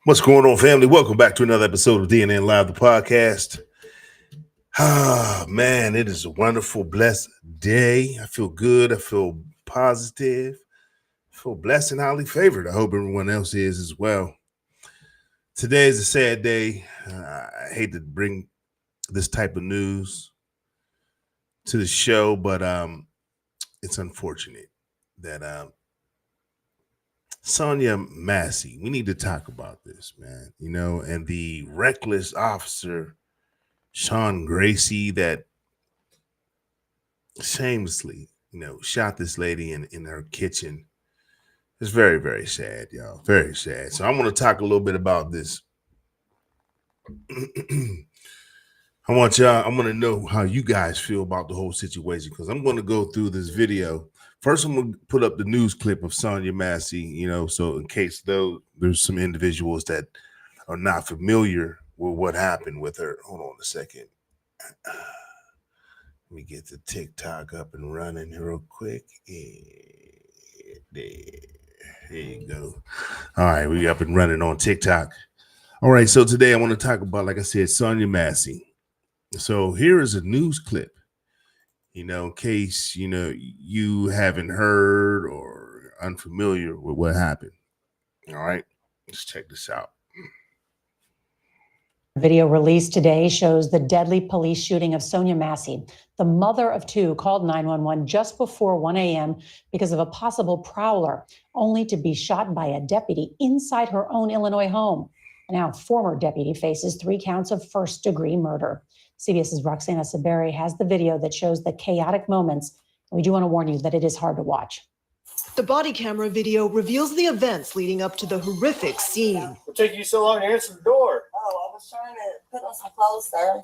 What's going on, family? Welcome back to another episode of Dnn Live the Podcast. Ah, man, it is a wonderful, blessed day. I feel good. I feel positive. I feel blessed and highly favored. I hope everyone else is as well. Today is a sad day. I hate to bring this type of news to the show, but it's unfortunate that Sonya Massey, we need to talk about this, man, and the reckless officer, Sean Gracie, that shamelessly, shot this lady in her kitchen. It's very, very sad, y'all. Very sad. So I want to talk a little bit about this. I want to know how you guys feel about the whole situation, because I'm going to go through this video. First, I'm going to put up the news clip of Sonya Massey, so in case there's some individuals that are not familiar with what happened with her. Hold on a second. Let me get the TikTok up and running real quick. There you go. All right, we up and running on TikTok. All right, so today I want to talk about, like I said, Sonya Massey. So here is a news clip, in case, you haven't heard or unfamiliar with what happened. All right, let's check this out. Video released today shows the deadly police shooting of Sonya Massey. The mother of two called 911 just before 1 a.m. because of a possible prowler, only to be shot by a deputy inside her own Illinois home. And now former deputy faces 3 counts of first-degree murder. CBS's Roxana Saberi has the video that shows the chaotic moments. And we do want to warn you that it is hard to watch. The body camera video reveals the events leading up to the horrific scene. What took you so long to answer the door? Oh, I was trying to put on some clothes, sir.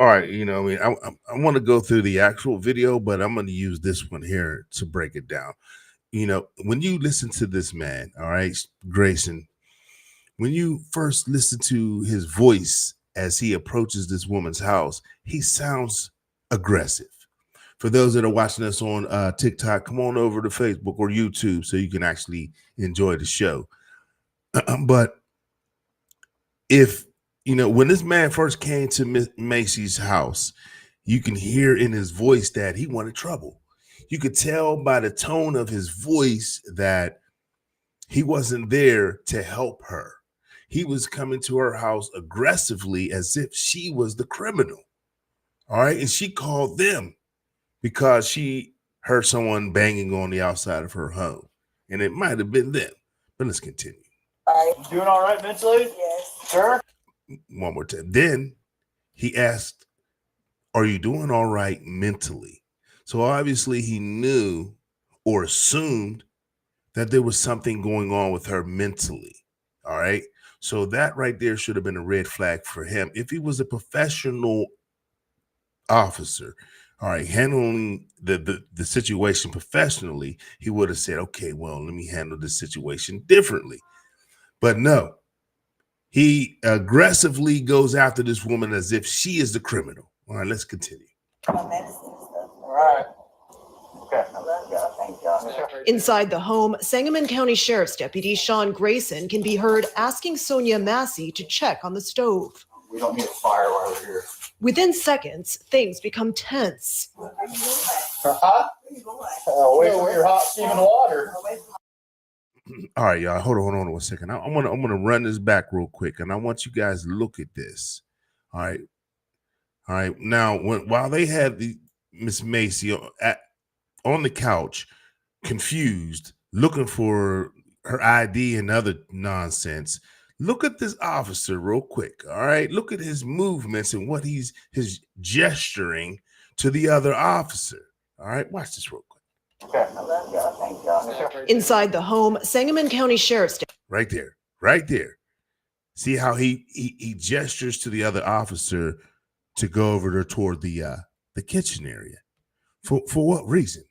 All right, I want to go through the actual video, but I'm going to use this one here to break it down. When you listen to this man, all right, Grayson, when you first listen to his voice as he approaches this woman's house, he sounds aggressive. For those that are watching us on TikTok, come on over to Facebook or YouTube so you can actually enjoy the show. But if, when this man first came to Miss Massey's house, you can hear in his voice that he wanted trouble. You could tell by the tone of his voice that he wasn't there to help her. He was coming to her house aggressively as if she was the criminal. All right. And she called them because she heard someone banging on the outside of her home. And it might have been them. But let's continue. You doing all right mentally? Yes. Sure. One more time. Then he asked, are you doing all right mentally? So obviously he knew or assumed that there was something going on with her mentally. All right. So that right there should have been a red flag for him. If he was a professional officer, all right, handling the situation professionally, he would have said, okay, well, let me handle this situation differently. But no, he aggressively goes after this woman as if she is the criminal. All right, let's continue. My medicine and stuff. All right. Okay. I love y'all. Thank y'all. Inside the home, Sangamon County Sheriff's Deputy Sean Grayson can be heard asking Sonya Massey to check on the stove. We don't need a fire while we're here. Within seconds, things become tense. Where you going? Huh? Where you going? Away from your hot steaming water. Away from All right, y'all. Hold on 1 second. I'm gonna run this back real quick, and I want you guys to look at this. All right. Now, while they had the Miss Massey on the couch, confused, looking for her ID and other nonsense, look at this officer real quick. All right, look at his movements and what his gesturing to the other officer. All right, watch this real quick. Okay. I love y'all. Thank y'all. Inside the home, Sangamon County Sheriff's Right there. See how he gestures to the other officer to go over there toward the kitchen area. For what reason?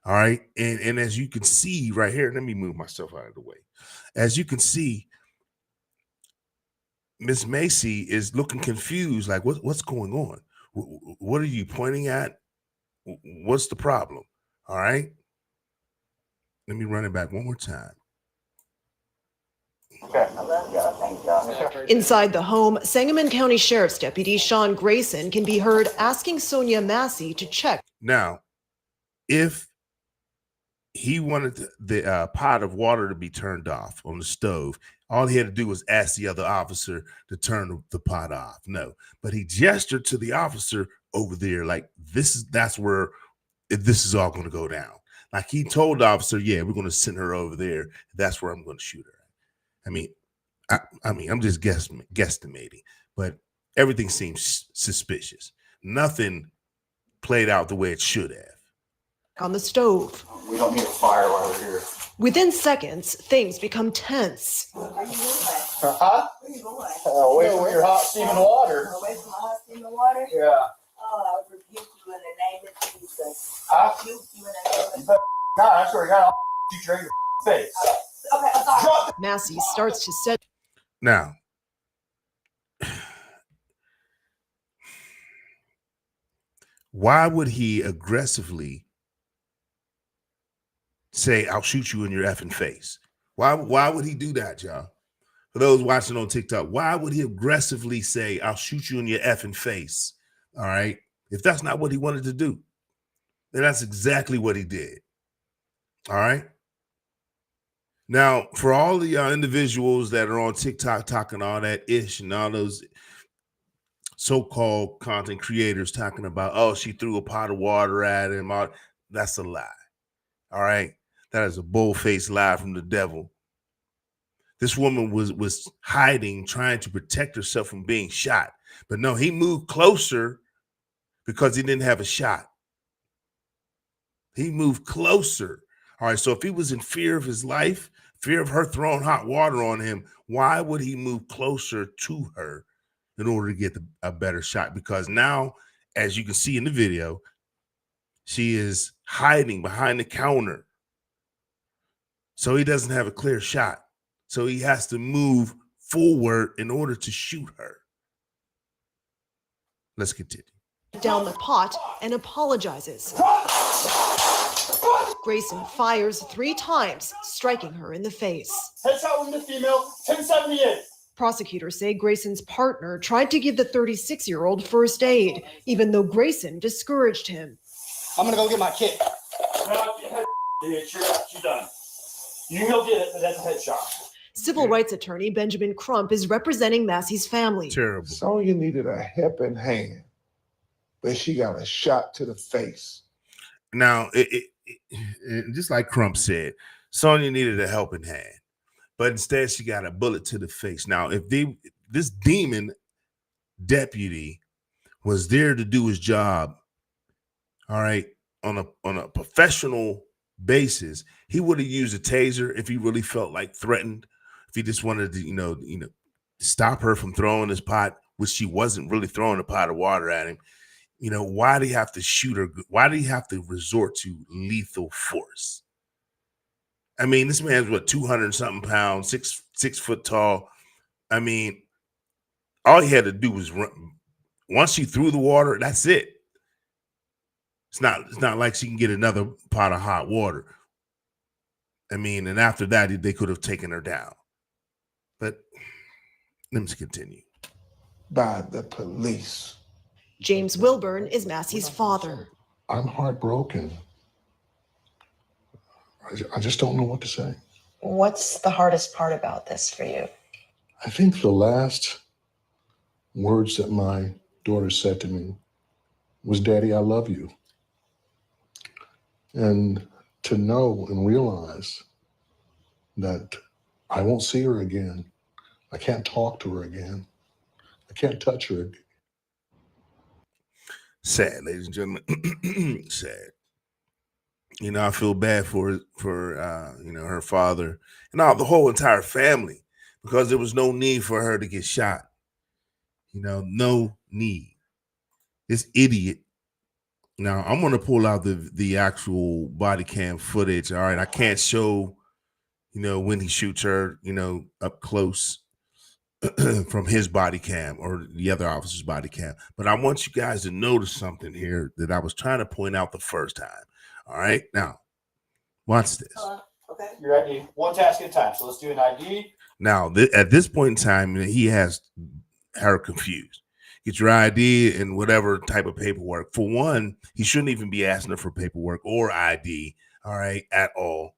All right. And as you can see right here, let me move myself out of the way. As you can see, Miss Massey is looking confused, like what's going on? What are you pointing at? What's the problem? All right. Let me run it back one more time. Okay. I love y'all. Thank Inside the home, Sangamon County Sheriff's Deputy Sean Grayson can be heard asking Sonya Massey to check. Now, if he wanted the pot of water to be turned off on the stove, all he had to do was ask the other officer to turn the pot off. No, but he gestured to the officer over there like that's where this is all going to go down. Like he told the officer, yeah, we're going to send her over there. That's where I'm going to shoot her. I mean, I'm just guesstimating, but everything seems suspicious. Nothing played out the way it should have. On the stove. We don't need a fire while we're here. Within seconds, things become tense. Where you going? Huh? Where you going? Away from your hot steaming water. Away from the hot steaming water? Yeah. Oh, I rebuke you in the name of Jesus. Huh? Rebuke you in the name of You better not. I swear to God, I'll shoot you in your face. Okay, I'm sorry. Drop Massey starts to set. Now, why would he aggressively say, I'll shoot you in your effing face? Why would he do that, y'all? For those watching on TikTok, why would he aggressively say, I'll shoot you in your effing face? All right. If that's not what he wanted to do, then that's exactly what he did. All right. Now, for all the individuals that are on TikTok talking all that ish and all those so-called content creators talking about, oh, she threw a pot of water at him, that's a lie. All right. That is a bull-faced lie from the devil. This woman was hiding, trying to protect herself from being shot. But no, he moved closer because he didn't have a shot. He moved closer. All right, so if he was in fear of his life, fear of her throwing hot water on him, why would he move closer to her in order to get a better shot? Because now, as you can see in the video, she is hiding behind the counter. So he doesn't have a clear shot. So he has to move forward in order to shoot her. Let's continue. Down the pot and apologizes. Grayson fires 3 times, striking her in the face. Headshot wounded female, 1078. Prosecutors say Grayson's partner tried to give the 36-year-old first aid, even though Grayson discouraged him. I'm gonna go get my kit. She's done. You can go get it, but that's a headshot. Civil rights attorney Benjamin Crump is representing Massey's family. Terrible. Sonya needed a helping hand, but she got a shot to the face. Now, it just like Crump said, Sonya needed a helping hand, but instead she got a bullet to the face. Now, if this demon deputy was there to do his job, all right, on a professional basis, he would have used a taser if he really felt like threatened. If he just wanted to, stop her from throwing this pot, which she wasn't really throwing a pot of water at him. Why do you have to shoot her? Why do you have to resort to lethal force? I mean, this man's 200-something pounds, 6 foot tall. I mean, all he had to do was run. Once she threw the water, that's it. It's not like she can get another pot of hot water. I mean, and after that, they could have taken her down. But let me continue. By the police. James Wilburn is Massey's father. I'm heartbroken. I just don't know what to say. What's the hardest part about this for you? I think the last words that my daughter said to me was, "Daddy, I love you." And to know and realize that I won't see her again. I can't talk to her again. I can't touch her again. Sad, ladies and gentlemen. Sad. I feel bad for her father and the whole entire family, because there was no need for her to get shot. No need. This idiot. Now I'm gonna pull out the actual body cam footage. All right, I can't show, when he shoots her, up close from his body cam or the other officer's body cam. But I want you guys to notice something here that I was trying to point out the first time. All right, now watch this. Hello? Okay. Your ID. One task at a time. So let's do an ID. Now, at this point in time, he has her confused. Get your ID and whatever type of paperwork. For one, he shouldn't even be asking her for paperwork or ID, all right, at all.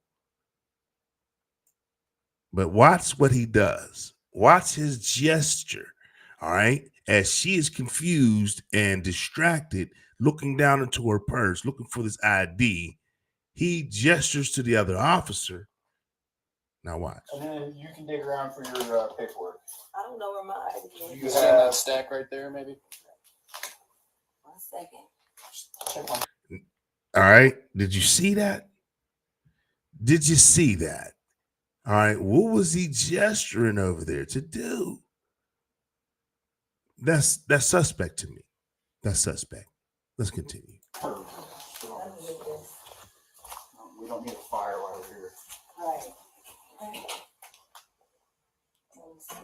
But watch what he does. Watch his gesture, all right, as she is confused and distracted, looking down into her purse, looking for this ID. He gestures to the other officer. Now watch. And then you can dig around for your paperwork. I don't know where my ID is. You see that stack right there, maybe? 1 second. Check one. All right. Did you see that? Did you see that? All right. What was he gesturing over there to do? That's suspect to me. That's suspect. Let's continue. Let me get this. We don't need a fire while we're here. Right. Okay. Let me see.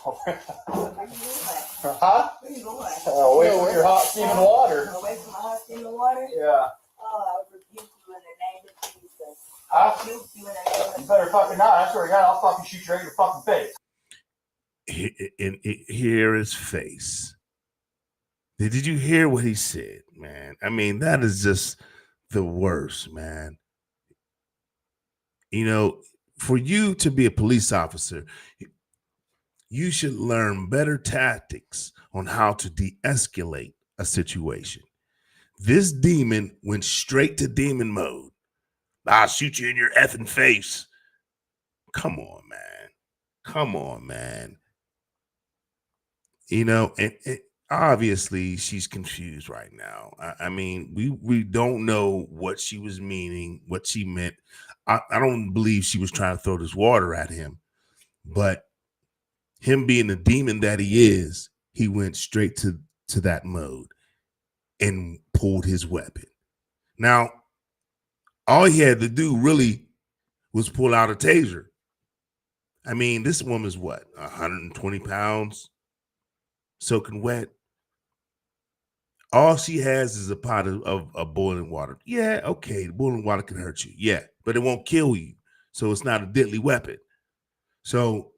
Okay. Where you going? Huh? Where you going? Away from your hot steaming water. Away from my hot steaming water? Yeah. Oh, I would rebuke you in the name of Jesus. Huh? Rebuke you in the name of You better fucking not. I swear to God, I'll fucking shoot you right in your fucking face. Hear his face. Did you hear what he said, man? I mean, that is just the worst, man. You know, for you to be a police officer, you should learn better tactics on how to de-escalate a situation. This demon went straight to demon mode. I'll shoot you in your effing face. Come on, man. Come on, man. You know, and obviously she's confused right now. I mean, we don't know what she was meaning, what she meant. I don't believe she was trying to throw this water at him, but him being the demon that he is, he went straight to that mode and pulled his weapon. Now, all he had to do really was pull out a taser. I mean, this woman's what, 120 pounds, soaking wet. All she has is a pot of boiling water. Yeah, okay, boiling water can hurt you. Yeah, but it won't kill you. So it's not a deadly weapon. So,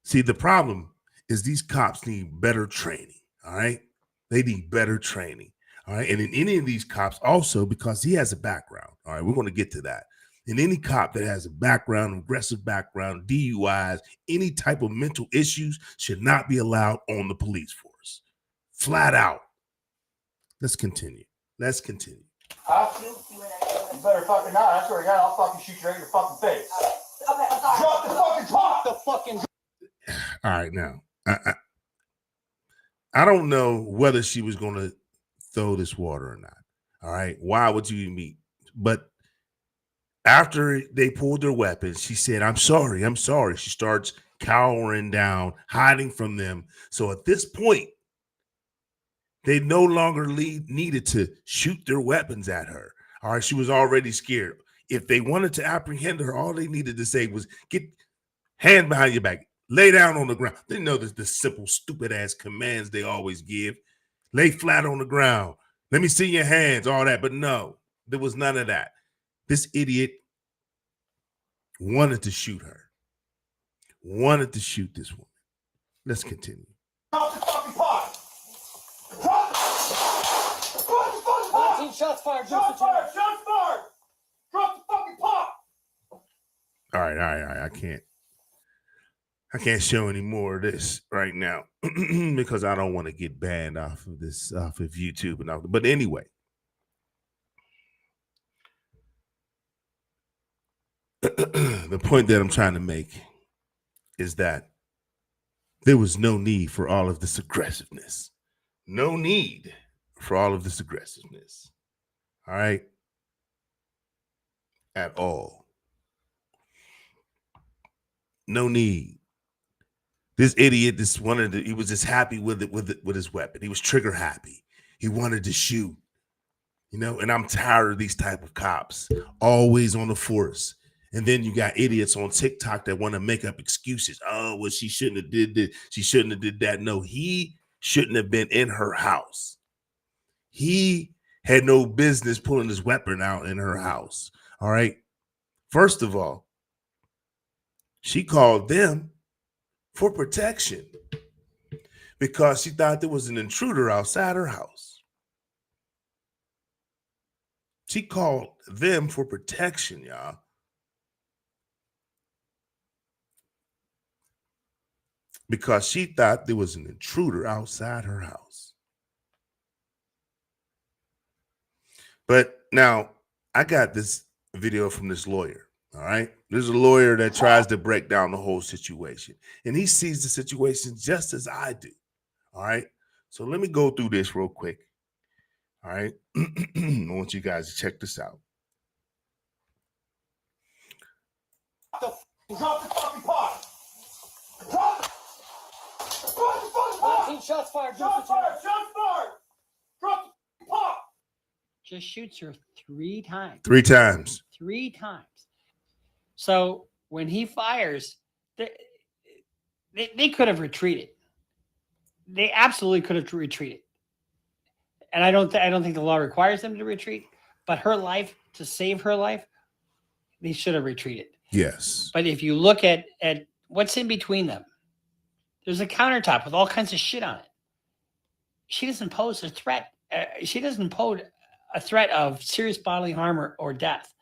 see, the problem is these cops need better training, all right? They need better training, all right? And in any of these cops also, because he has a background, all right? We're going to get to that. In any cop that has a background, aggressive background, DUIs, any type of mental issues should not be allowed on the police force. Flat out. Let's continue. Let's continue. Huh? rebuke you in the name of You better fucking not. I swear to God, I'll fucking shoot you right in your fucking face. Okay, I'm sorry. Drop the fucking top. The fucking. All right, now, I don't know whether she was going to throw this water or not. All right, why would you meet? But after they pulled their weapons, she said, I'm sorry. She starts cowering down, hiding from them. So at this point, they no longer needed to shoot their weapons at her. All right, she was already scared. If they wanted to apprehend her, all they needed to say was, get hand behind your back, lay down on the ground. They know the simple, stupid ass commands they always give. Lay flat on the ground. Let me see your hands, all that. But no, there was none of that. This idiot wanted to shoot her, wanted to shoot this woman. Let's continue. Drop the fucking pot. Drop the fucking pot. 19 shots fired. Shots fired. Shots fired. Drop the fucking pot. All right. I can't show any more of this right now because I don't want to get banned off of YouTube and all. But anyway, the point that I'm trying to make is that there was no need for all of this aggressiveness. No need for all of this aggressiveness. All right? At all. No need. This idiot, he was just happy with his weapon. He was trigger happy. He wanted to shoot. You know, and I'm tired of these type of cops always on the force. And then you got idiots on TikTok that want to make up excuses. Oh, well, she shouldn't have did this. She shouldn't have did that. No, he shouldn't have been in her house. He had no business pulling this weapon out in her house. All right. First of all, she called them for protection because she thought there was an intruder outside her house. She called them for protection, y'all. Because she thought there was an intruder outside her house. But now I got this video from this lawyer. All right. There's a lawyer that tries to break down the whole situation, and he sees the situation just as I do. All right. So let me go through this real quick. All right. I want you guys to check this out. Drop the fucking pot! Drop the fucking pot! 19 shots fired. Shots fired! Shots fired! Drop the pot! Just shoots her 3 times. 3 times. 3 times. So when he fires, they could have retreated. They absolutely could have retreated. And I don't think the law requires them to retreat. But her life, to save her life, they should have retreated. Yes. But if you look at what's in between them, there's a countertop with all kinds of shit on it. She doesn't pose a threat. She doesn't pose a threat of serious bodily harm or death.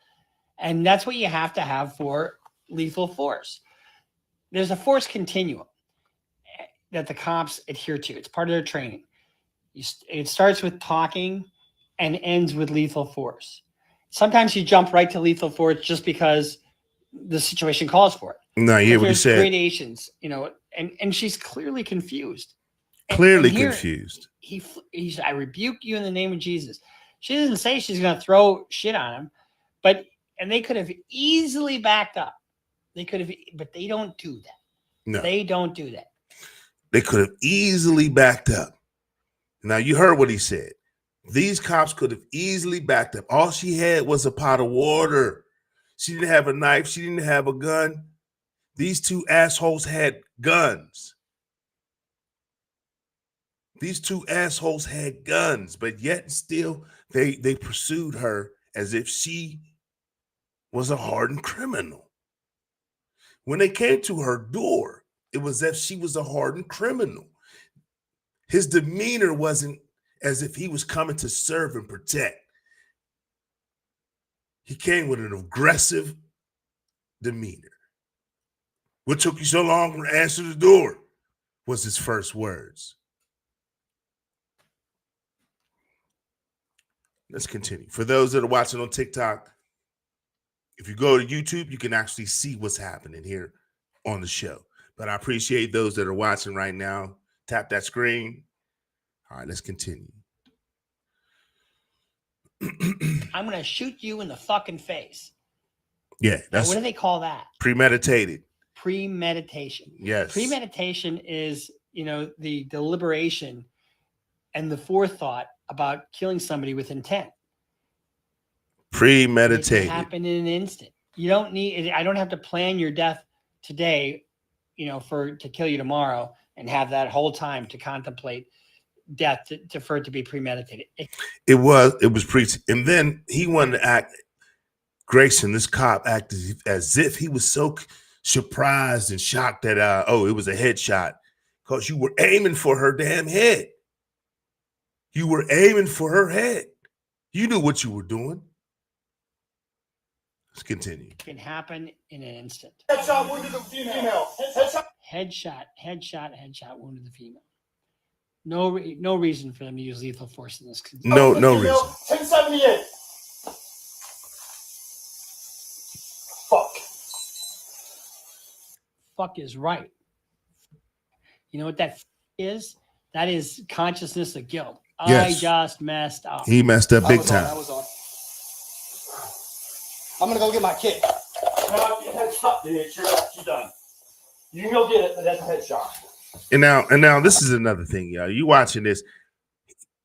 And that's what you have to have for lethal force. There's a force continuum that the cops adhere to. It's part of their training. It starts with talking and ends with lethal force. Sometimes you jump right to lethal force just because the situation calls for it. No, you hear what he said. Gradations, and she's clearly confused. Clearly and here, confused. He's, I rebuke you in the name of Jesus. She doesn't say she's going to throw shit on him, and they could have easily backed up. They could have, but they don't do that. No, they don't do that. They could have easily backed up. Now you heard what he said. These cops could have easily backed up. All she had was a pot of water. She didn't have a knife. She didn't have a gun. These 2 assholes had guns. These 2 assholes had guns, but yet still they pursued her as if she was a hardened criminal. When they came to her door, it was as if she was a hardened criminal. His demeanor wasn't as if he was coming to serve and protect. He came with an aggressive demeanor. What took you so long to answer the door? Was his first words. Let's continue. For those that are watching on TikTok, if you go to YouTube, you can actually see what's happening here on the show. But I appreciate those that are watching right now. Tap that screen. All right, let's continue. I'm going to shoot you in the fucking face. Yeah, that's what do they call that? Premeditated. Premeditation. Yes. Premeditation is, the deliberation and the forethought about killing somebody with intent. Premeditated. It can happen in an instant. You don't need. I don't have to plan your death today, to kill you tomorrow, and have that whole time to contemplate death for it to be premeditated. It was and then he wanted to act. Grayson, this cop, acted as if he was so surprised and shocked that it was a headshot because you were aiming for her damn head. You were aiming for her head. You knew what you were doing. Let's continue. It can happen in an instant. Headshot wounded the female. Headshot wounded the female. No reason for them to use lethal force in this case. No reason. 1078. Fuck is right. You know what that is? That is consciousness of guilt. Yes. I just messed up. He messed up big time. I was on. I'm gonna go get my kid. No, headshot, dude. She's done. You can go get it, but that's a headshot. And now this is another thing, y'all. You watching this?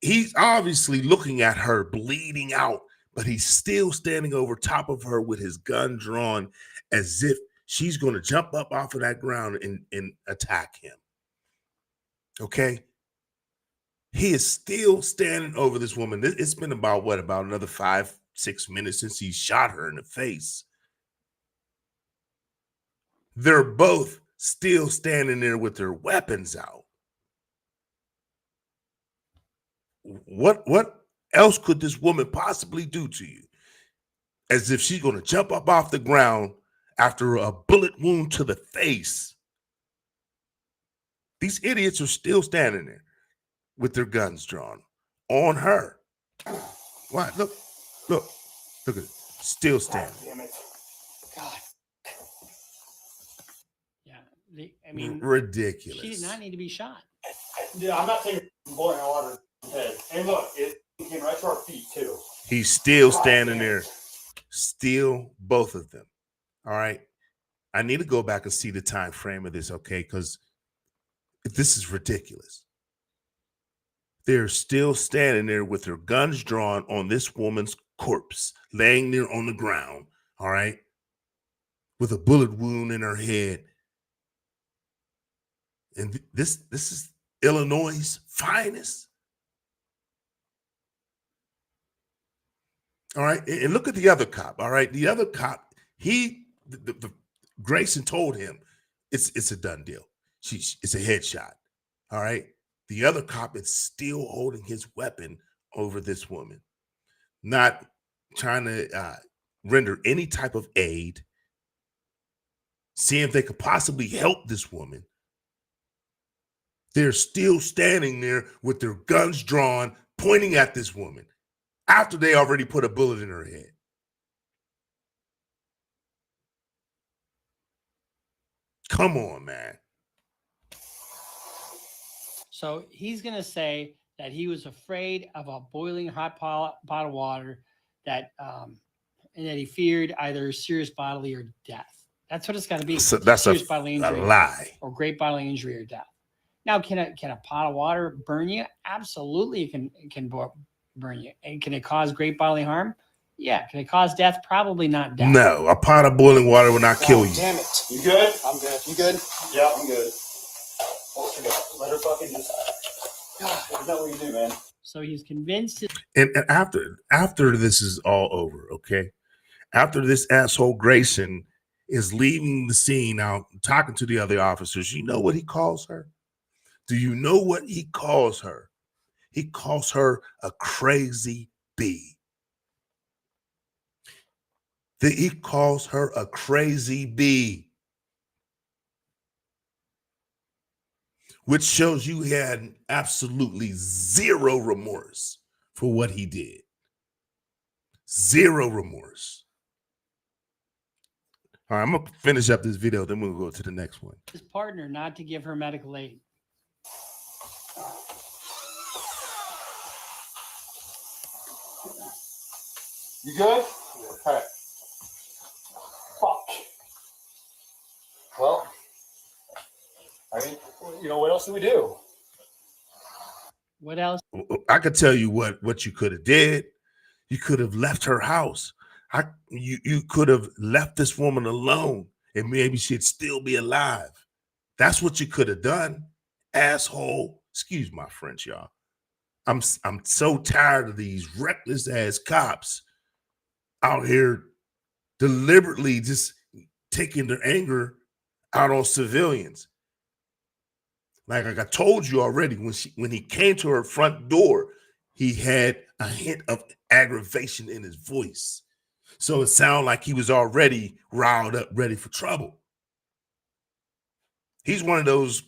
He's obviously looking at her bleeding out, but he's still standing over top of her with his gun drawn, as if she's going to jump up off of that ground and attack him. Okay. He is still standing over this woman. It's been about another 5-6 minutes since he shot her in the face. They're both still standing there with their weapons out. What else could this woman possibly do to you? As if she's going to jump up off the ground after a bullet wound to the face. These idiots are still standing there with their guns drawn on her. What? Look at it. Still standing. God damn it. God. Yeah. I mean, ridiculous. She did not need to be shot. Yeah, I'm not taking boiling water in his head. And look, it came right to our feet, too. He's still standing there. Still, both of them. All right. I need to go back and see the time frame of this, okay? Because this is ridiculous. They're still standing there with their guns drawn on this woman's corpse, laying there on the ground, all right, with a bullet wound in her head. And this is Illinois' finest. All right, and look at the other cop. All right, the other cop, Grayson told him it's a done deal. It's a headshot. All right, the other cop is still holding his weapon over this woman, not trying to render any type of aid, seeing if they could possibly help this woman. They're still standing there with their guns drawn, pointing at this woman after they already put a bullet in her head. Come on, man. So he's going to say that he was afraid of a boiling hot pot of water, that and that he feared either serious bodily or death. That's what it's got to be. So that's serious a bodily injury lie. or great bodily injury or death. Now, can a pot of water burn you? Absolutely, it can burn you. And can it cause great bodily harm? Yeah. Can it cause death? Probably not death. No, a pot of boiling water will not kill you. Damn it. You good? I'm good. You good? Yeah, I'm good. Let her fucking just. God, is that what you do, man? So he's convinced. And after this is all over, okay? After this asshole Grayson is leaving the scene out, talking to the other officers, you know what he calls her? Do you know what he calls her? He calls her a crazy bee. He calls her a crazy bee, which shows you he had absolutely zero remorse for what he did. Zero remorse. All right, I'm going to finish up this video, then we'll go to the next one. His partner not to give her medical aid. You good? All right. Fuck. Well, I mean, you know, what else do we do? What else? I could tell you what you could have did. You could have left her house. You could have left this woman alone, and maybe she'd still be alive. That's what you could have done, asshole. Excuse my French, y'all. I'm so tired of these reckless ass cops out here deliberately just taking their anger out on civilians. Like I told you already, when he came to her front door, he had a hint of aggravation in his voice. So it sounded like he was already riled up, ready for trouble. He's one of those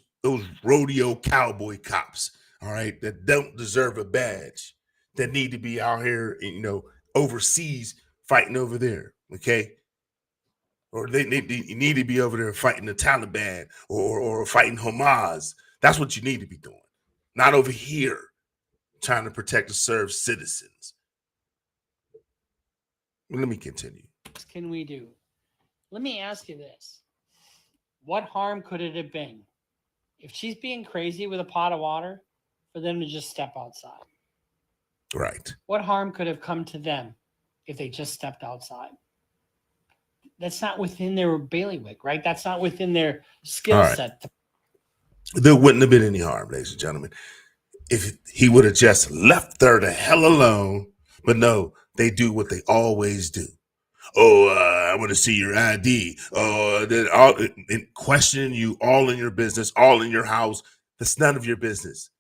rodeo cowboy cops, all right, that don't deserve a badge, that need to be out here, overseas fighting over there, okay? Or they need to be over there fighting the Taliban or fighting Hamas. That's what you need to be doing, not over here trying to protect and serve citizens. Let me continue. What can we do? Let me ask you this. What harm could it have been if she's being crazy with a pot of water for them to just step outside? Right. What harm could have come to them if they just stepped outside? That's not within their bailiwick, right? That's not within their skill set. There wouldn't have been any harm, ladies and gentlemen. if he would have just left her the hell alone. But no, they do what they always do. Oh, I want to see your ID. Oh, all and questioning you all in your business, all in your house. That's none of your business.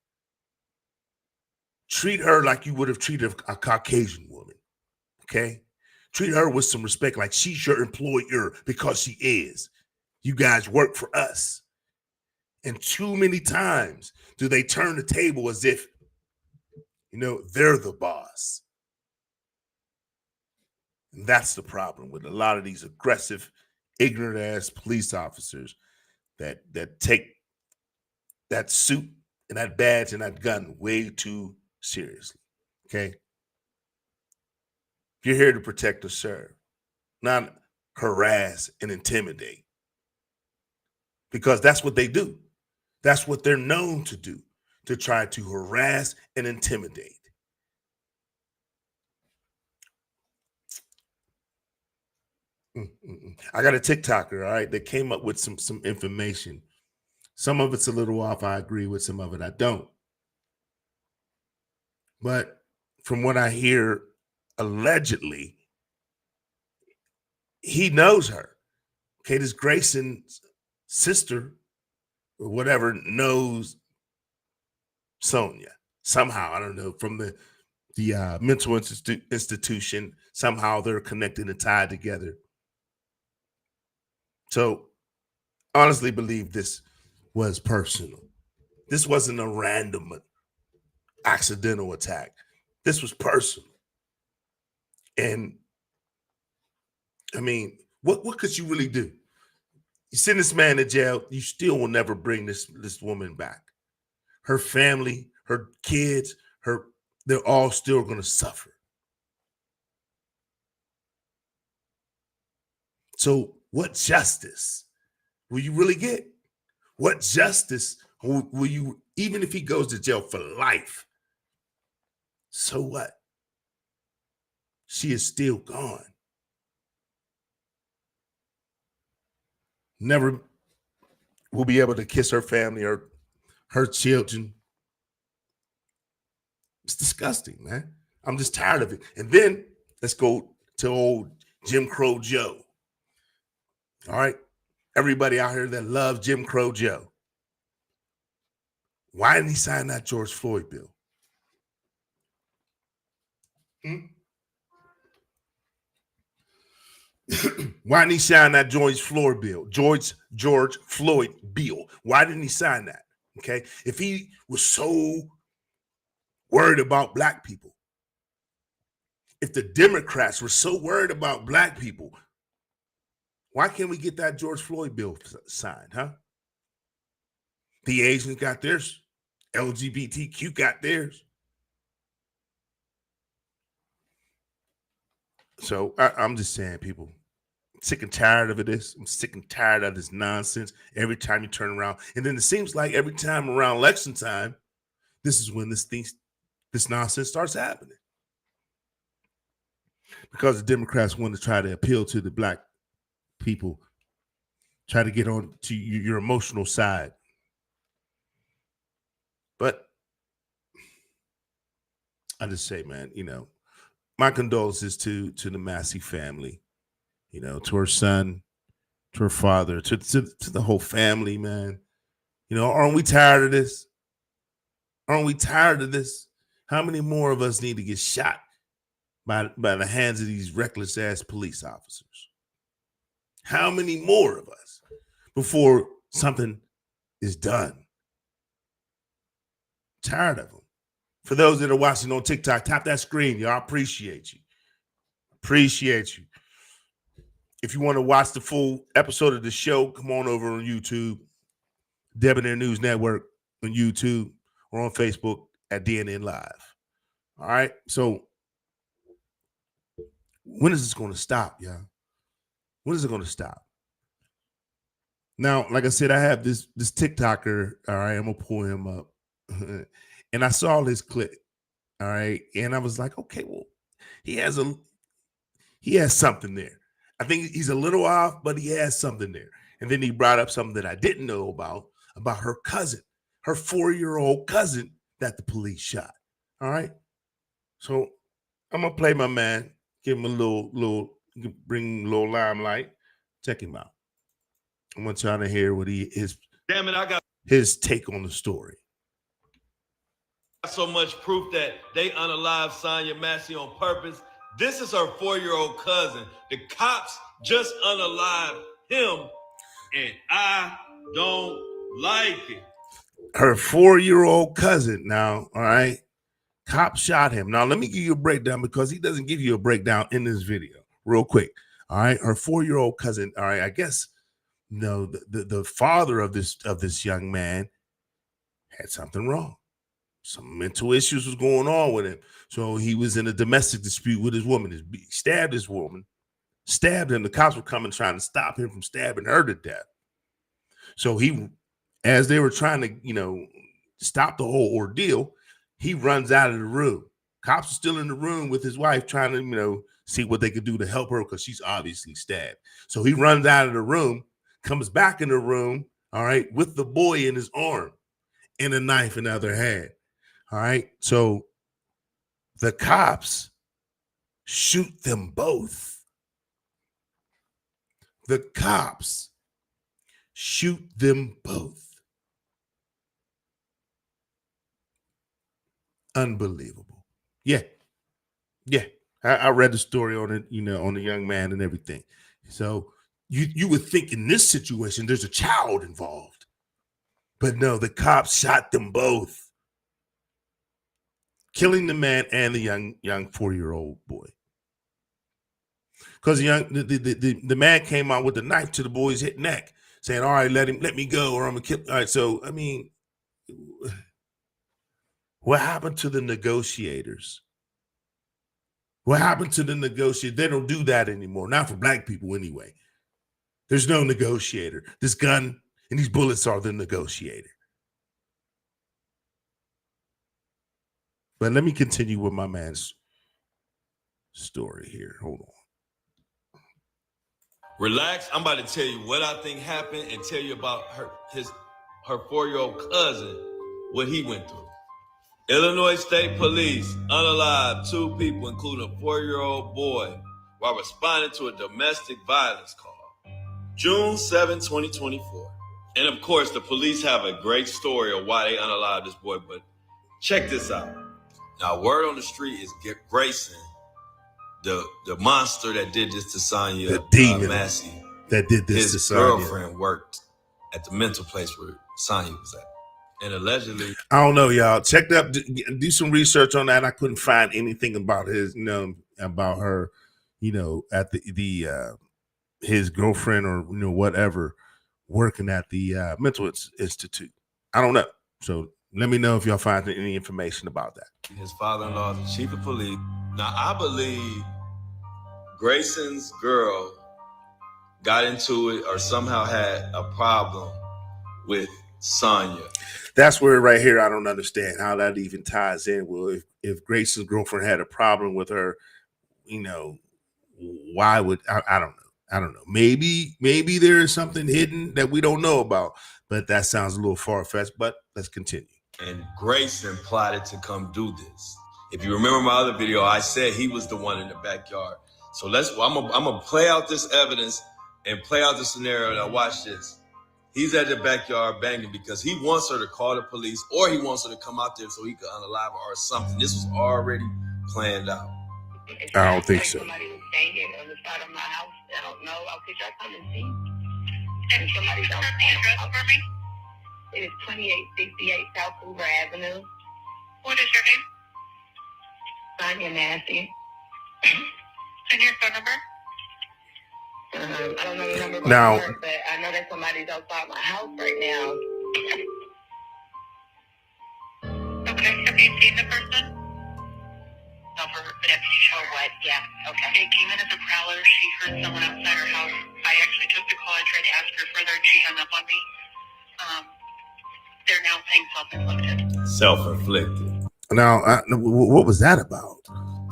Treat her like you would have treated a Caucasian woman. Okay? Treat her with some respect, like she's your employer, because she is. You guys work for us. And too many times do they turn the table as if, they're the boss. And that's the problem with a lot of these aggressive, ignorant ass police officers that take that suit and that badge and that gun way too seriously. Okay? You're here to protect or serve, not harass and intimidate. Because that's what they do. That's what they're known to do, to try to harass and intimidate. I got a TikToker, all right, that came up with some information. Some of it's a little off. I agree with some of it. I don't. But from what I hear, allegedly, he knows her. Okay, this Grayson's sister or whatever knows Sonya somehow. I don't know, from the mental institution. Somehow they're connected and tied together. So, honestly, believe this was personal. This wasn't a random, accidental attack. This was personal. And I mean, what could you really do? You send this man to jail, you still will never bring this woman back. Her family, her kids, they're all still going to suffer. So what justice will you really get? What justice will you, even if he goes to jail for life? So what? She is still gone. Never will be able to kiss her family or her children. It's disgusting, man. I'm just tired of it. And then let's go to old Jim Crow Joe. All right. Everybody out here that loves Jim Crow Joe. Why didn't he sign that George Floyd bill? Why didn't he sign that George Floyd bill? George Floyd bill. Why didn't he sign that? Okay. If he was so worried about black people, if the Democrats were so worried about black people, why can't we get that George Floyd bill signed, huh? The Asians got theirs. LGBTQ got theirs. So I'm just saying, people, I'm sick and tired of this. I'm sick and tired of this nonsense. Every time you turn around, and then it seems like every time around election time, this is when this nonsense starts happening. Because the Democrats want to try to appeal to the black people, try to get on to your emotional side. But I just say, man, my condolences to the Massey family, to her son, to her father, to the whole family, man. Aren't we tired of this? Aren't we tired of this? How many more of us need to get shot by the hands of these reckless ass police officers? How many more of us before something is done? Tired of them. For those that are watching on TikTok, tap that screen. Y'all, appreciate you. Appreciate you. If you want to watch the full episode of the show, come on over on YouTube, Debonair News Network on YouTube, or on Facebook at Dnn Live. All right. So when is this going to stop, y'all? When is it going to stop? Now, like I said, I have this TikToker. All right, I'm gonna pull him up, and I saw this clip. All right, and I was like, okay, well, he has something there. I think he's a little off, but he has something there. And then he brought up something that I didn't know about her cousin, her 4-year-old cousin that the police shot. All right. So I'm gonna play my man, give him a little, bring him a little limelight. Check him out. I want y'all to hear what Damn it, I got his take on the story. so much proof that they unalived Sonya Massey on purpose. This is her 4-year-old cousin. The cops just unalived him, and I don't like it. Her 4-year-old cousin. Now, all right, cops shot him. Now, let me give you a breakdown because he doesn't give you a breakdown in this video. Real quick. All right, her 4-year-old cousin. All right, I guess the father of this young man had something wrong. Some mental issues was going on with him. So he was in a domestic dispute with his woman. He stabbed his woman, stabbed him. The cops were coming trying to stop him from stabbing her to death. So as they were trying to, stop the whole ordeal, he runs out of the room. Cops are still in the room with his wife trying to, see what they could do to help her because she's obviously stabbed. So he runs out of the room, comes back in the room, all right, with the boy in his arm and a knife in the other hand. All right. So the cops shoot them both. The cops shoot them both. Unbelievable. Yeah. I read the story on it, on the young man and everything. So you would think in this situation there's a child involved. But no, the cops shot them both, killing the man and the young 4-year-old boy. Because the man came out with the knife to the boy's neck, saying, "All right, let me go, or I'm gonna kill." All right, so I mean, what happened to the negotiators? What happened to the negotiators? They don't do that anymore. Not for black people, anyway. There's no negotiator. This gun and these bullets are the negotiator. But let me continue with my man's story here. Hold on. Relax. I'm about to tell you what I think happened and tell you about her 4-year-old cousin, what he went through. Illinois State Police unalived 2 people, including a 4-year-old boy, while responding to a domestic violence call. June 7, 2024. And of course, the police have a great story of why they unalived this boy, but check this out. Now, word on the street is Grayson, the monster that did this to Sonya, the demon Massey, that did this to Sonya. His girlfriend worked at the mental place where Sonya was at. And allegedly, I don't know, y'all. Check up, do some research on that. I couldn't find anything about about her, at the his girlfriend or whatever working at the mental institute. I don't know. So let me know if y'all find any information about that. His father-in-law is the chief of police. Now, I believe Grayson's girl got into it or somehow had a problem with Sonya. That's where right here I don't understand how that even ties in. Well, if Grayson's girlfriend had a problem with her, why would I don't know. I don't know. Maybe there is something hidden that we don't know about, but that sounds a little far-fetched, but let's continue. And Grayson plotted to come do this. If you remember my other video, I said he was the one in the backyard. So I'm gonna play out this evidence and play out the scenario. Now watch this. He's at the backyard banging because he wants her to call the police or he wants her to come out there so he could unalive her or something. This was already planned out. I don't think so. Somebody was banging on the side of my house. I don't know. Could y'all come and see? And somebody don't address for me? It is 2868 South Hoover Avenue. What is your name? Sonya Massey. And your phone number? I don't know the number now, by heart, but I know that somebody's outside my house right now. Okay, have you seen the person? No, for her deputy or what? Yeah, okay. They came in as a prowler. She heard someone outside her house. I actually took the call. I tried to ask her further, and she hung up on me. They're now saying self-inflicted. Self-inflicted. Now, what was that about?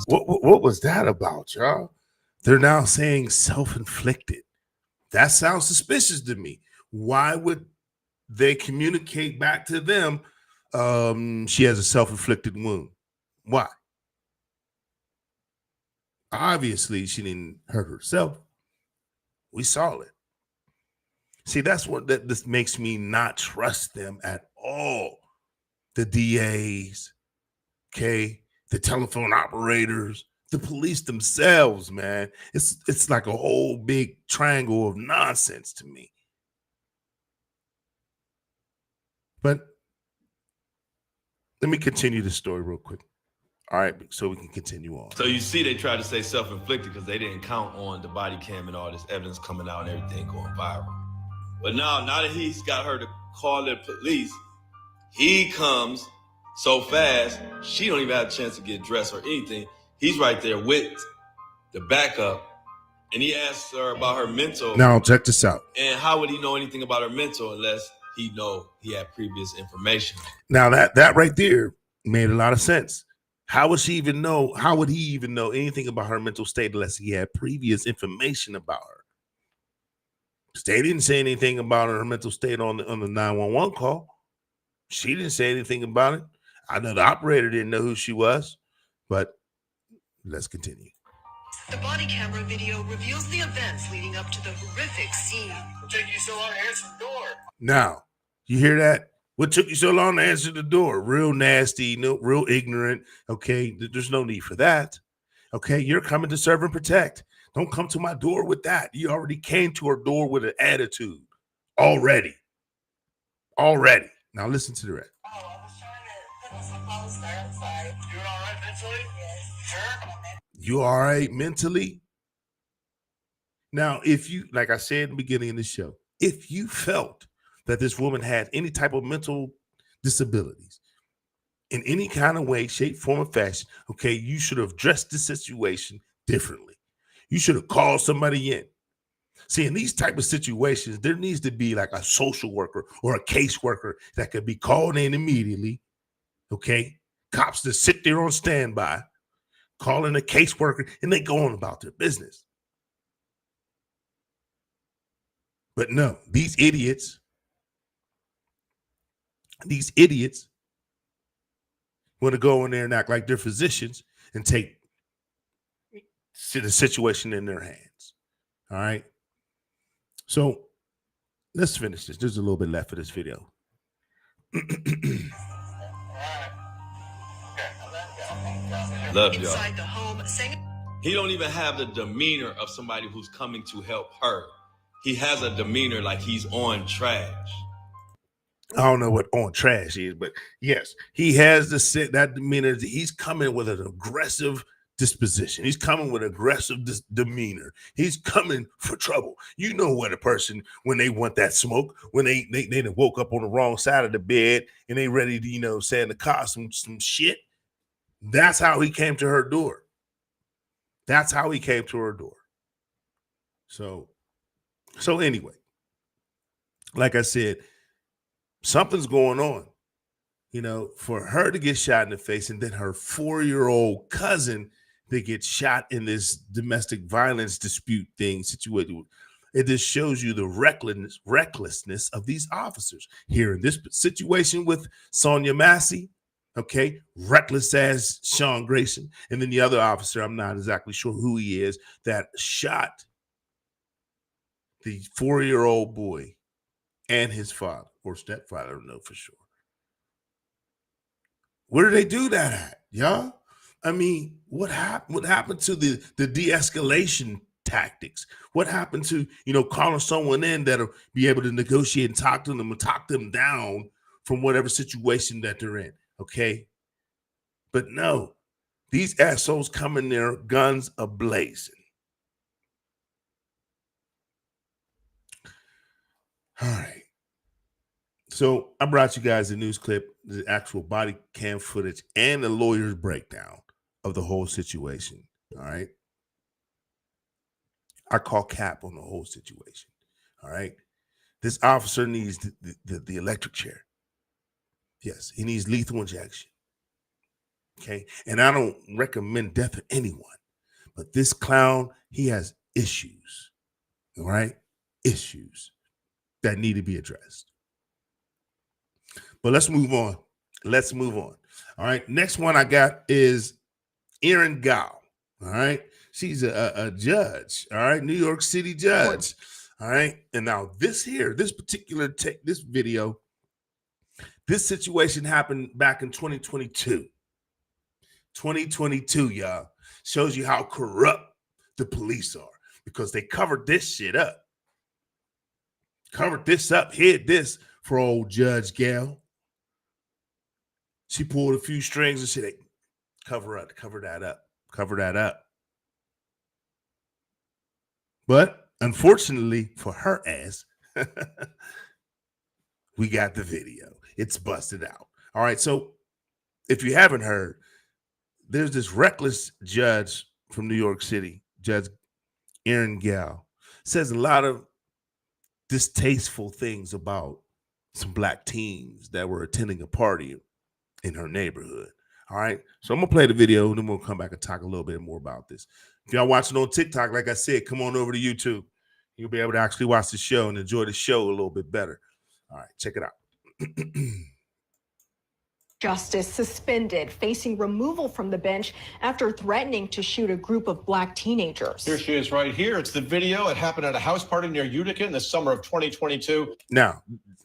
What was that about, y'all? They're now saying self-inflicted. That sounds suspicious to me. Why would they communicate back to them She has a self-inflicted wound. Why? Obviously, she didn't hurt herself. We saw it. See, that's what this makes me not trust them at all. The DAs, okay, the telephone operators, the police themselves, man. It's like a whole big triangle of nonsense to me. But let me continue the story real quick. All right, so we can continue on. So you see, they tried to say self-inflicted because they didn't count on the body cam and all this evidence coming out and everything going viral. But now that he's got her to call the police, he comes so fast, she don't even have a chance to get dressed or anything. He's right there with the backup, and he asks her about her mental. Now, check this out. And how would he know anything about her mental unless he had previous information? Now, that right there made a lot of sense. How would she even know? How would he even know anything about her mental state unless he had previous information about her? Because they didn't say anything about her mental state on the 911 call. She didn't say anything about it. I know the operator didn't know who she was, but let's continue. The body camera video reveals the events leading up to the horrific scene. What took you so long to answer the door? Now, you hear that? What took you so long to answer the door? Real nasty, real ignorant. Okay, there's no need for that. Okay, you're coming to serve and protect. Don't come to my door with that. You already came to her door with an attitude. Already. Now listen to the rest. Oh, I was trying to put on some clothes there. I'm sorry. You all right mentally? Yes. Sure. You all right mentally? Now, if you, like I said in the beginning of the show, if you felt that this woman had any type of mental disabilities in any kind of way, shape, form, or fashion, okay, you should have addressed the situation differently. You should have called somebody in. See, in these type of situations, there needs to be like a social worker or a caseworker that could be called in immediately, okay? Cops that sit there on standby, calling a caseworker, and they go on about their business. But no, these idiots want to go in there and act like they're physicians and take the situation in their hands. All right. So let's finish this. There's a little bit left of this video. Love y'all. Inside the home, He don't even have the demeanor of somebody who's coming to help her. He has a demeanor like he's on trash. I don't know what on trash is, but yes, he has that demeanor. He's coming with an aggressive disposition. He's coming with aggressive demeanor. He's coming for trouble. You know what a person, when they want that smoke, when they woke up on the wrong side of the bed and they ready to, say in the car some shit. That's how he came to her door. That's how he came to her door. So anyway, like I said, something's going on, for her to get shot in the face and then her 4-year-old cousin to get shot in this domestic violence dispute situation. It just shows you the recklessness of these officers here in this situation with Sonya Massey. Okay, reckless as Sean Grayson. And then the other officer, I'm not exactly sure who he is, that shot the 4-year-old boy and his father or stepfather, I don't know for sure. Where did they do that at, y'all? I mean, what happened to the de-escalation tactics? What happened to, calling someone in that'll be able to negotiate and talk to them and talk them down from whatever situation that they're in, okay? But no, these assholes come in there, guns ablazing. All right. So I brought you guys a news clip, the actual body cam footage, and the lawyer's breakdown of the whole situation. All right. I call cap on the whole situation. All right. This officer needs the electric chair. Yes, he needs lethal injection. Okay. And I don't recommend death to anyone, but this clown, he has issues. All right. Issues that need to be addressed. But let's move on. Let's move on. All right. Next one I got is Erin Gall. All right. She's a judge. All right. New York City judge. All right. And now this particular this video, this situation happened back in 2022. 2022, y'all. Shows you how corrupt the police are because they covered this shit up. Covered this up, hid this for old Judge Gall. She pulled a few strings and said, hey, cover that up. But unfortunately for her ass, we got the video. It's busted out. All right. So if you haven't heard, there's this reckless judge from New York City, Judge Erin Gall, says a lot of distasteful things about some black teens that were attending a party in her neighborhood. All right. So I'm going to play the video and then we'll come back and talk a little bit more about this. If y'all watching on TikTok, like I said, come on over to YouTube. You'll be able to actually watch the show and enjoy the show a little bit better. All right. Check it out. Justice suspended, facing removal from the bench after threatening to shoot a group of black teenagers. Here she is right here. It's the video. It happened at a house party near Utica in the summer of 2022. Now,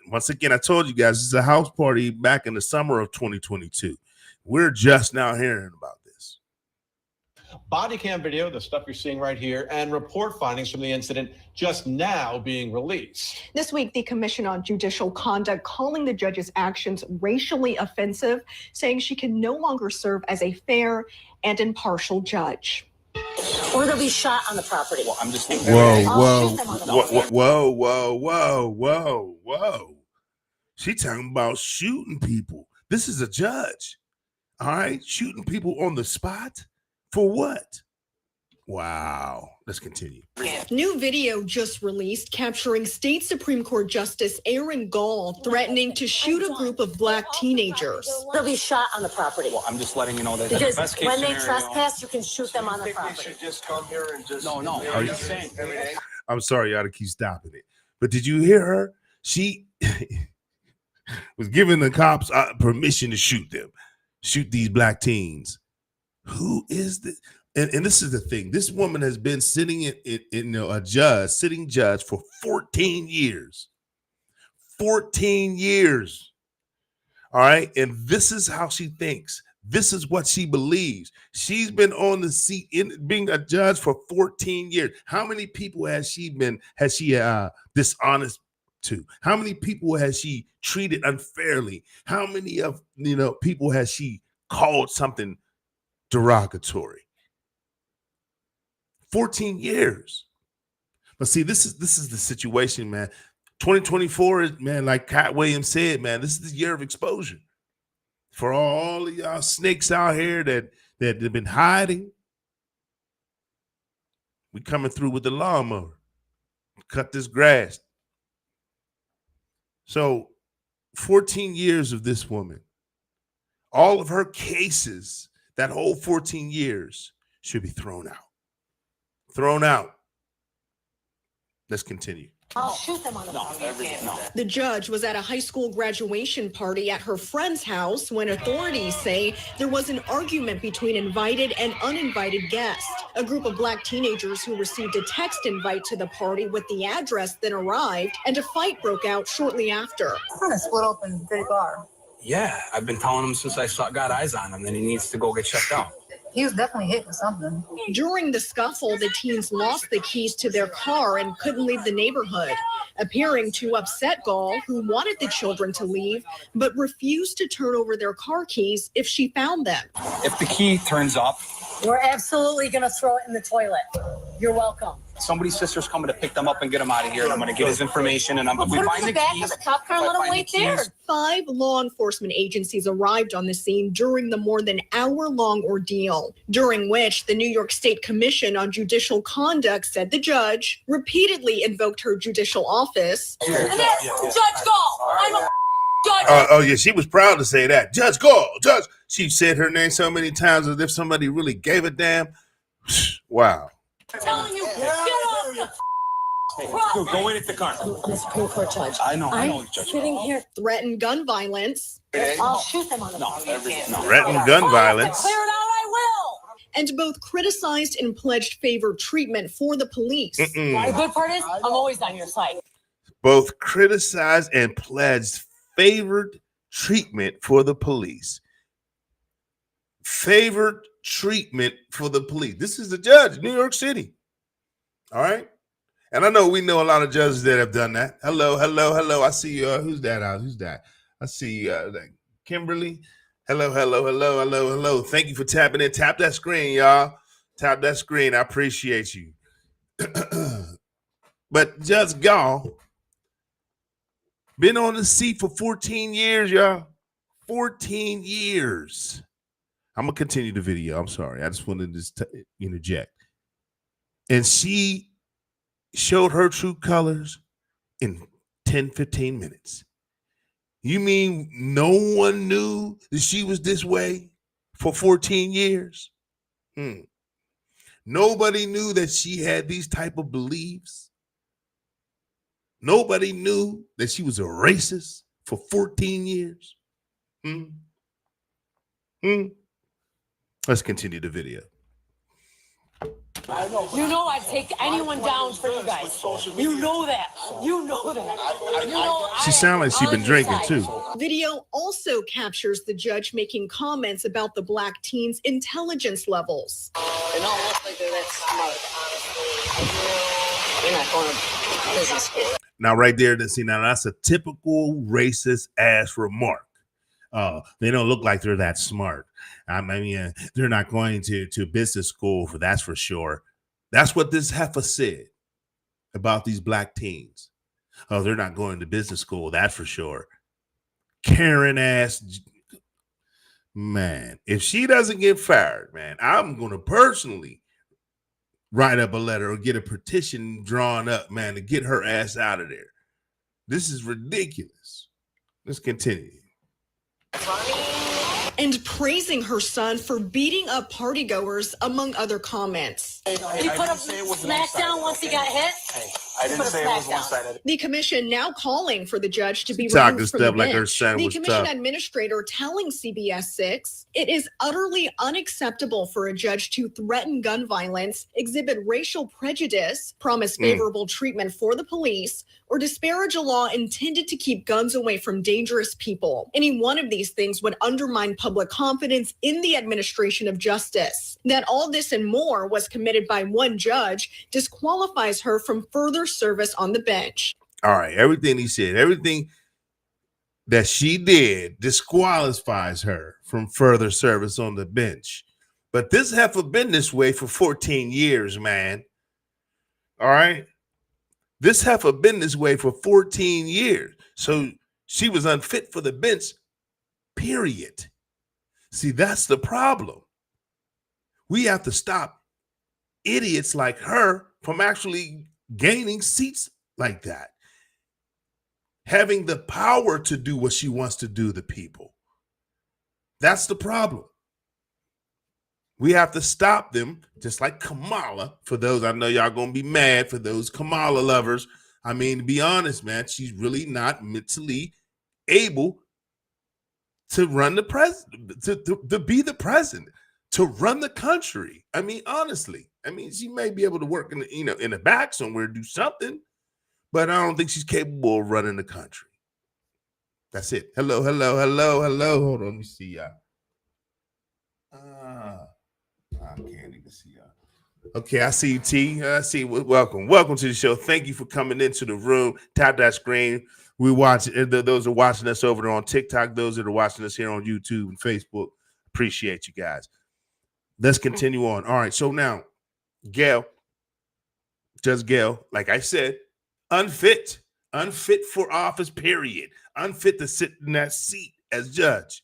once again, I told you guys, it's a house party back in the summer of 2022. We're just now hearing about this. Body cam video, the stuff you're seeing right here, and report findings from the incident just now being released. This week, the Commission on Judicial Conduct calling the judge's actions racially offensive, saying she can no longer serve as a fair and impartial judge. We're going to be shot on the property. Well, I'm just Whoa. She talking about shooting people. This is a judge. All right. Shooting people on the spot. For what? Wow. Let's continue. New video just released capturing State Supreme Court Justice Erin Gall threatening to shoot a group of black teenagers. They'll be shot on the property. Well, I'm just letting you know that because the best case when they scenario, trespass, you can shoot them on the property. Should just come here and just No. Are you saying? I'm sorry, y'all to keep stopping it. But did you hear her? She was giving the cops permission to shoot these black teens. Who is this? And this is the thing. This woman has been sitting sitting judge for 14 years. 14 years. All right. And this is how she thinks. This is what she believes. She's been on the seat being a judge for 14 years. How many people has she dishonest to? How many people has she treated unfairly? How many of people has she called something derogatory? 14 years. But see, this is the situation, man. 2024 is, man, like Cat Williams said, man, this is the year of exposure for all of y'all snakes out here that have been hiding. We coming through with the lawnmower. Cut this grass. So 14 years of this woman, all of her cases, that whole 14 years should be thrown out. Thrown out. Let's continue. I'll shoot them on the property. No. The judge was at a high school graduation party at her friend's house when authorities say there was an argument between invited and uninvited guests. A group of black teenagers who received a text invite to the party with the address then arrived, and a fight broke out shortly after. Kind of split open pretty far. Yeah, I've been telling him since I got eyes on him that he needs to go get checked out. He was definitely hit with something. During the scuffle, the teens lost the keys to their car and couldn't leave the neighborhood, appearing to upset Gall, who wanted the children to leave, but refused to turn over their car keys if she found them. If the key turns up, We're absolutely going to throw it in the toilet. You're welcome. somebody's sister's coming to pick them up and get them out of here. And I'm going to get his information. And Put them in the back of the cop car and let them wait there. 5 law enforcement agencies arrived on the scene during the more than hour-long ordeal, during which the New York State Commission on Judicial Conduct said the judge repeatedly invoked her judicial office. And that's Judge Gall. I'm a judge. Oh, yeah, she was proud to say that. Judge Gall, Judge. She said her name so many times as if somebody really gave a damn. Wow. I'm telling you, get off the Hey, dude, go in at the car. I'm a Supreme Court judge. I know, I'm Judge. sitting here. Threatened gun violence. I'll shoot them on the phone. Threatened gun violence. Clear it out, I will. And both criticized and pledged favored treatment for the police. The good part is, I'm always on your side. Both criticized and pledged favored treatment for the police. Favored treatment for the police. This is the judge, New York City. All right. And I know we know a lot of judges that have done that. Hello. I see you. Who's that? Who's that? I see Kimberly. Hello. Thank you for tapping in. Tap that screen, y'all. Tap that screen. I appreciate you. But Judge Gall been on the seat for 14 years, y'all. 14 years. I'm going to continue the video. I'm sorry. I just wanted to interject. And she showed her true colors in 10, 15 minutes. You mean no one knew that she was this way for 14 years? Nobody knew that she had these type of beliefs. Nobody knew that she was a racist for 14 years. Let's continue the video. You know I'd take anyone down for you guys. You know that. You know that. She sounds like she's been drinking too. Video also captures the judge making comments about the black teen's intelligence levels. They don't look like they're that smart. They're not going to business school. Now, right there, that's a typical racist ass remark. They don't look like they're that smart. I mean, they're not going to business school, that's for sure. That's what this heifer said about these black teens. Oh, they're not going to business school, that's for sure. Karen ass. Man, if she doesn't get fired, man, I'm going to personally write up a letter or get a petition drawn up, man, to get her ass out of there. This is ridiculous. Let's continue. And praising her son for beating up partygoers, among other comments. He put a smack down once he got hit. I didn't say it was one-sided. The commission now calling for the judge to be talking removed from stuff the like her bench. son The was commission tough. administrator telling CBS 6 it is utterly unacceptable for a judge to threaten gun violence, exhibit racial prejudice, promise favorable treatment for the police, or disparage a law intended to keep guns away from dangerous people. Any one of these things would undermine public confidence in the administration of justice. That all this and more was committed by one judge disqualifies her from further service on the bench. All right, everything he said, everything that she did disqualifies her from further service on the bench. But this heifer been this way for 14 years, man. All right? This heifer been this way for 14 years. So she was unfit for the bench, period. See, that's the problem. We have to stop idiots like her from actually gaining seats like that. Having the power to do what she wants to do to people. That's the problem. We have to stop them, just like Kamala. For those, I know y'all going to be mad for those Kamala lovers. I mean, to be honest, man, she's really not mentally able to run the president, to be the president, to run the country. I mean, honestly, she may be able to work in the, in the back somewhere, do something, but I don't think she's capable of running the country. That's it. Hello. Hold on, let me see y'all. I can't even see y'all. Okay, I see you, T. I see you. Welcome to the show. Thank you for coming into the room. Tap that screen. We watch those are watching us over there on TikTok. Those that are watching us here on YouTube and Facebook. Appreciate you guys. Let's continue on. All right, so now, Gall, Judge Gall, like I said, unfit for office, period. Unfit to sit in that seat as judge.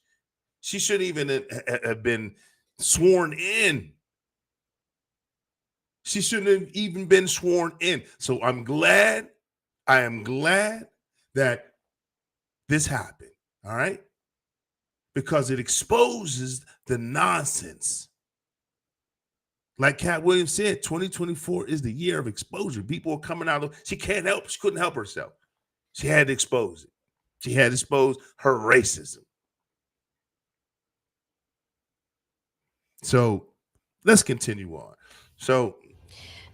She shouldn't even have been sworn in. She shouldn't have even been sworn in. So I am glad that this happened, all right? Because it exposes the nonsense. Like Cat Williams said, 2024 is the year of exposure. People are coming out of, she can't help, she couldn't help herself. She had to expose it. She had to expose her racism. So let's continue on. So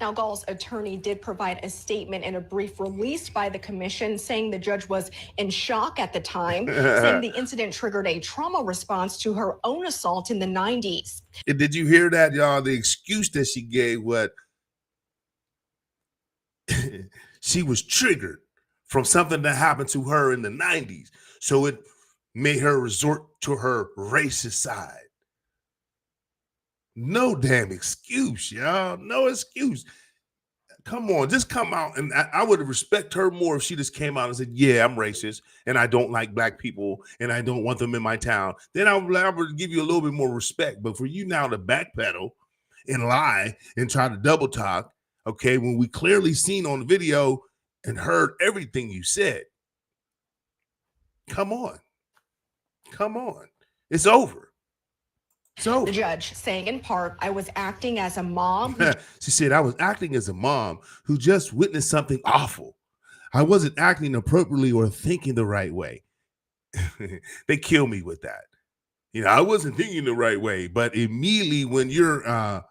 now, Gall's attorney did provide a statement in a brief released by the commission saying the judge was in shock at the time, saying the incident triggered a trauma response to her own assault in the 90s. Did you hear that, y'all? The excuse that she gave, what she was triggered from something that happened to her in the 90s. So it made her resort to her racist side. No damn excuse, y'all. No excuse. Come on, just come out. And I would respect her more if she just came out and said, yeah, I'm racist and I don't like black people and I don't want them in my town. Then I would give you a little bit more respect. But for you now to backpedal and lie and try to double talk, okay, when we clearly seen on the video and heard everything you said. Come on. Come on. It's over. So the judge saying in part, I was acting as a mom. She said, I was acting as a mom who just witnessed something awful. I wasn't acting appropriately or thinking the right way. They kill me with that. You know, I wasn't thinking the right way, but immediately when you're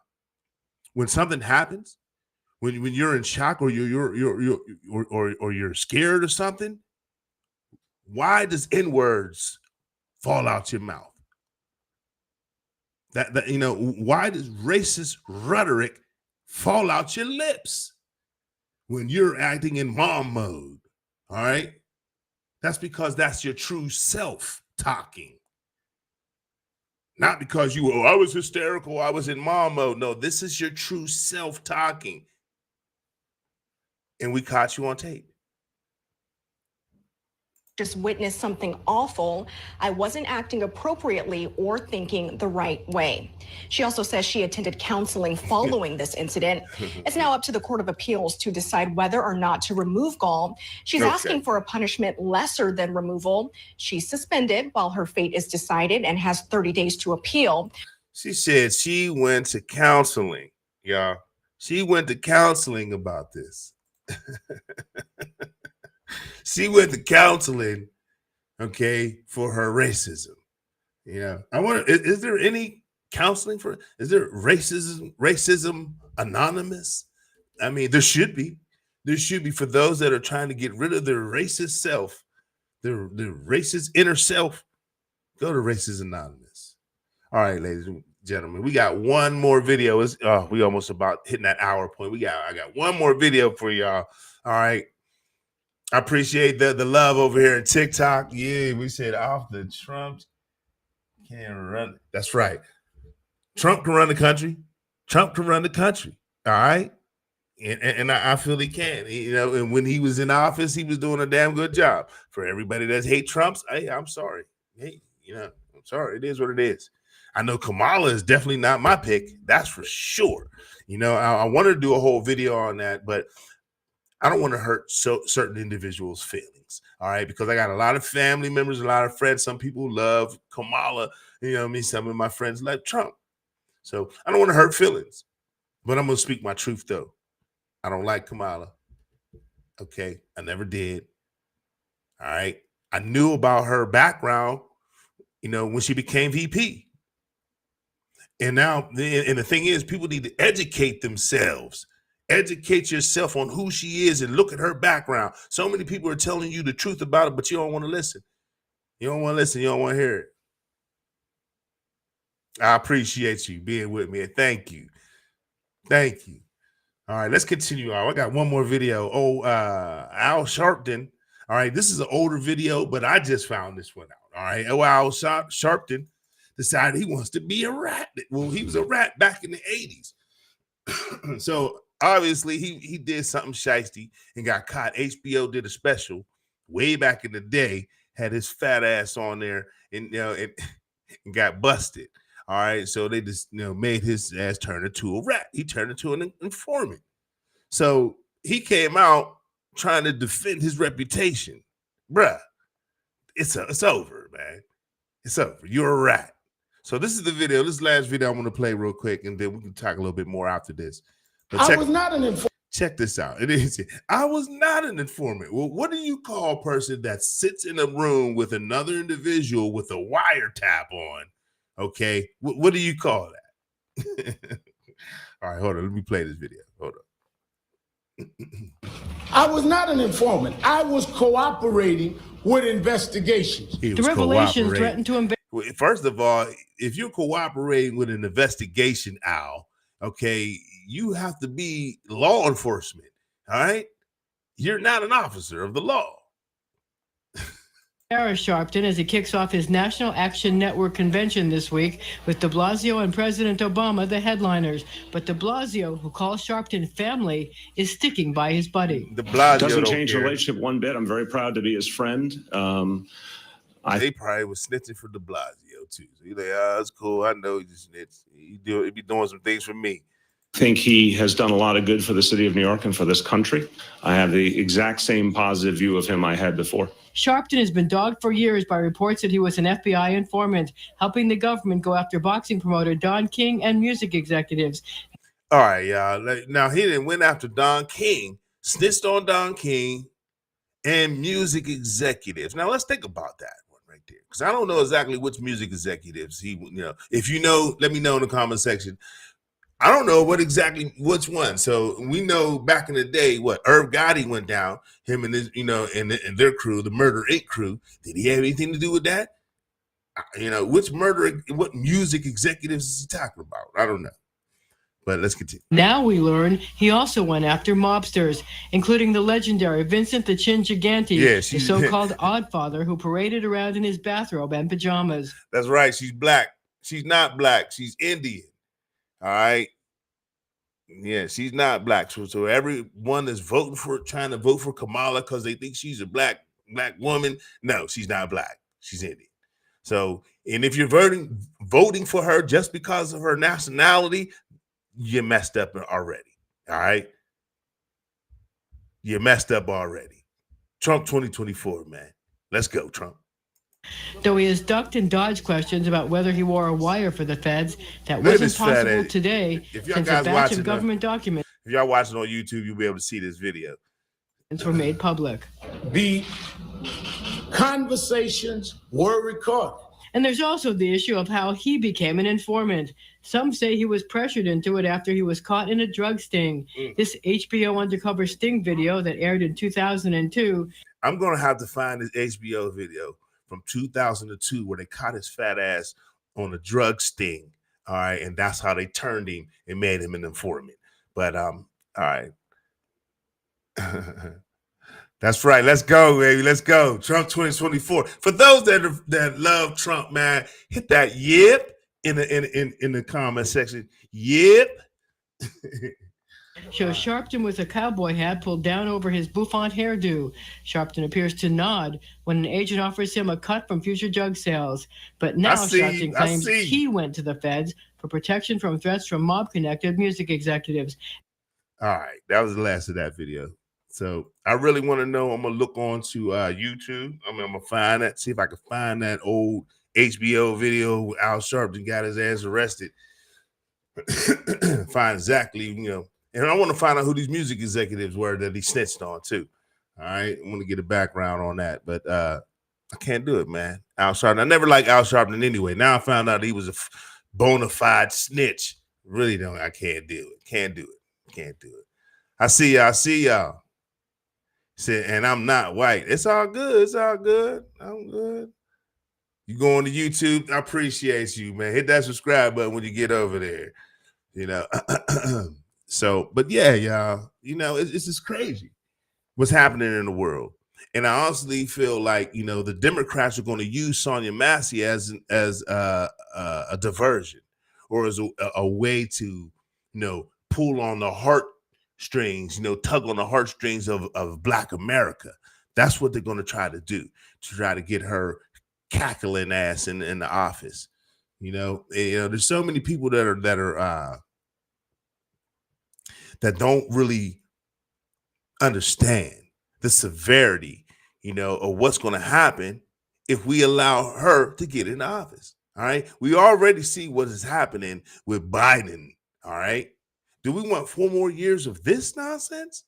when something happens, when you're in shock or you're scared or something, why does N-words fall out your mouth? That you know, why does racist rhetoric fall out your lips when you're acting in mom mode? All right, that's because that's your true self talking, not because you I was hysterical, I was in mom mode. No, this is your true self talking, and we caught you on tape. Just witnessed something awful. I wasn't acting appropriately or thinking the right way. She also says she attended counseling following this incident. It's now up to the Court of Appeals to decide whether or not to remove Gall. She's asking for a punishment lesser than removal. She's suspended while her fate is decided and has 30 days to appeal. She said she went to counseling, y'all. She went to counseling about this. She went to counseling, okay, for her racism. You know, I wonder, is there any counseling for, is there racism anonymous? I mean, there should be. There should be for those that are trying to get rid of their racist self, their racist inner self. Go to Racism Anonymous. All right, ladies and gentlemen, we got one more video. It's we almost about hitting that hour point. I got one more video for y'all. All right. I appreciate the love over here in TikTok. Yeah, we said off the Trump can run. That's right. Trump can run the country. Trump can run the country. All right. And I feel he can. You know, and when he was in office, he was doing a damn good job. For everybody that hate Trumps, hey, I'm sorry. Hey, you know, I'm sorry. It is what it is. I know Kamala is definitely not my pick. That's for sure. You know, I wanted to do a whole video on that, but I don't want to hurt certain individuals' feelings, all right? Because I got a lot of family members, a lot of friends. Some people love Kamala, you know what I mean? Some of my friends like Trump. So I don't want to hurt feelings, but I'm going to speak my truth, though. I don't like Kamala, okay? I never did, all right? I knew about her background, you know, when she became VP. And now, and the thing is, people need to educate themselves. Educate yourself on who she is and look at her background. So many people are telling you the truth about it, but you don't want to listen. You don't want to listen. You don't want to hear it. I appreciate you being with me. Thank you. Thank you. All right, let's continue on. I got one more video. Al Sharpton. All right, this is an older video, but I just found this one out. All right, Al Sharpton decided he wants to be a rat. Well, he was a rat back in the 80s. So obviously, he did something shiesty and got caught. HBO did a special way back in the day, had his fat ass on there, and you know, and got busted. All right, so they just made his ass turn into a rat. He turned into an informant. So he came out trying to defend his reputation, bruh. It's over, man. It's over. You're a rat. So this is the video. This last video I want to play real quick, and then we can talk a little bit more after this. But I was not an informant. Check this out. It is. I was not an informant. Well, what do you call a person that sits in a room with another individual with a wiretap on? Okay. What do you call that? All right, hold on. Let me play this video. Hold on. I was not an informant. I was cooperating with investigations. He The was revelations cooperating. threatened to invade. Well, first of all, if you're cooperating with an investigation, Al, okay, you have to be law enforcement. All right. You're not an officer of the law. Sharpton as he kicks off his National Action Network convention this week with de Blasio and President Obama, the headliners. But de Blasio, who calls Sharpton family, is sticking by his buddy. De Blasio doesn't change the relationship one bit. I'm very proud to be his friend. They probably was snitching for de Blasio too. So you're like, oh, it's cool. I know you snitch. He be doing some things for me. I think he has done a lot of good for the city of New York and for this country. I have the exact same positive view of him I had before. Sharpton has been dogged for years by reports that he was an FBI informant, helping the government go after boxing promoter Don King and music executives. All right, y'all. Now, he didn't went after Don King, snitched on Don King and music executives. Now, let's think about that one right there, because I don't know exactly which music executives he, if you know, let me know in the comment section. I don't know which one. So we know back in the day, Irv Gotti went down, him and his, and their crew, the Murder Inc. crew. Did he have anything to do with that? What music executives is he talking about? I don't know. But let's continue. Now we learn he also went after mobsters, including the legendary Vincent the Chin Gigante, the so-called Oddfather who paraded around in his bathrobe and pajamas. That's right. She's black. She's not black. She's Indian. All right. Yeah, she's not black. So everyone is trying to vote for Kamala because they think she's a black woman. No, she's not black. She's Indian. So, and if you're voting for her just because of her nationality, you messed up already. All right. You messed up already. Trump 2024, man. Let's go, Trump. Though he has ducked and dodged questions about whether he wore a wire for the feds, that wasn't possible today since a batch of government documents if y'all watching on YouTube, you'll be able to see this video. Were made public. The conversations were recorded. And there's also the issue of how he became an informant. Some say he was pressured into it after he was caught in a drug sting. This HBO undercover sting video that aired in 2002. I'm going to have to find this HBO video from 2002 where they caught his fat ass on a drug sting. All right. And that's how they turned him and made him an informant. But all right. That's right. Let's go, baby. Let's go. Trump 2024. For those that love Trump, man, hit that yip in the comment section. Yip. Shows Sharpton with a cowboy hat pulled down over his bouffant hairdo. Sharpton appears to nod when an agent offers him a cut from future drug sales. But now Sharpton claims he went to the feds for protection from threats from mob-connected music executives. All right. That was the last of that video. So I really want to know. I'm going to look on to YouTube. I'm going to find that, see if I can find that old HBO video where Al Sharpton got his ass arrested. Find exactly, and I want to find out who these music executives were that he snitched on too. All right. I want to get a background on that, but I can't do it, man. Al Sharpton. I never liked Al Sharpton anyway. Now I found out he was a bona fide snitch. Really don't. I can't do it. Can't do it. Can't do it. I see y'all. Said, and I'm not white. It's all good. It's all good. I'm good. You go on to YouTube. I appreciate you, man. Hit that subscribe button when you get over there. So, but yeah, y'all, it's just crazy what's happening in the world. And I honestly feel like, the Democrats are going to use Sonya Massey as a diversion or as a way to, pull on the heartstrings, tug on the heartstrings of Black America. That's what they're going to try to do, to try to get her cackling ass in the office. There's so many people that don't really understand the severity, of what's going to happen if we allow her to get in office. All right. We already see what is happening with Biden. All right. Do we want 4 more years of this nonsense?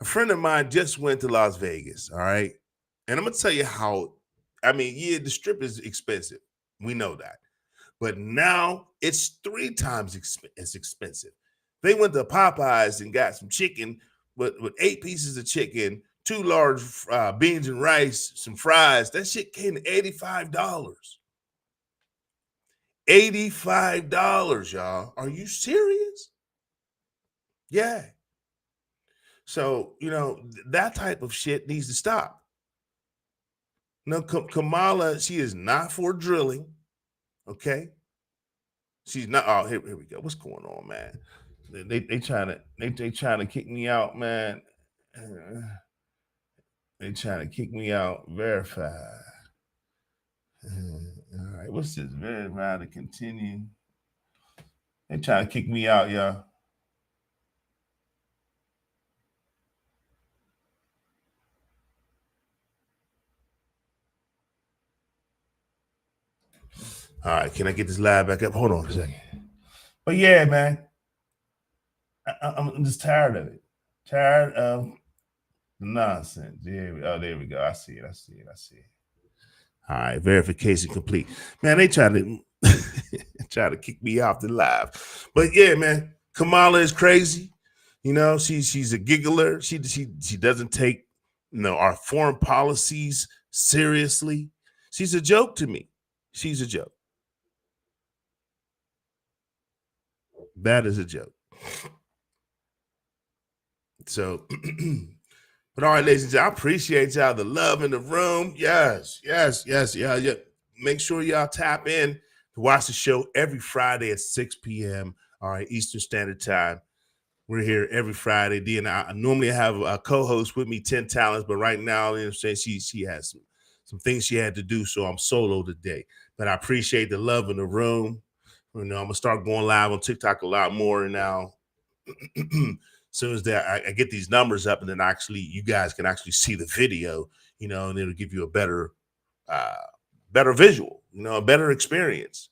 A friend of mine just went to Las Vegas. All right. And I'm going to tell you how, the strip is expensive. We know that. But now it's 3 times as expensive. They went to Popeyes and got some chicken with 8 pieces of chicken, 2 large beans and rice, some fries. That shit came to $85. $85, y'all. Are you serious? Yeah. So, that type of shit needs to stop. No, Kamala, she is not for drilling. Okay. She's not. Oh, here we go. What's going on, man? They trying to kick me out, man. They trying to kick me out. Verify. All right. What's this? Verify to continue. They trying to kick me out, y'all. All right, can I get this live back up? Hold on a second. But yeah, man, I'm just tired of it. Tired of the nonsense. Yeah, there we go. I see it. All right, verification complete. Man, they try to kick me off the live. But yeah, man, Kamala is crazy. She's a giggler. She doesn't take our foreign policies seriously. She's a joke to me. She's a joke. That is a joke. So, but all right, ladies and gentlemen, I appreciate y'all, the love in the room. Yes. Yeah. Make sure y'all tap in to watch the show every Friday at 6 p.m. All right, Eastern Standard Time. We're here every Friday. D and I normally have a co-host with me, 10 Talents, but right now, she has some things she had to do, so I'm solo today. But I appreciate the love in the room. I'm gonna start going live on TikTok a lot more now. As soon as that I get these numbers up, and then you guys can actually see the video, and it'll give you a better visual, a better experience.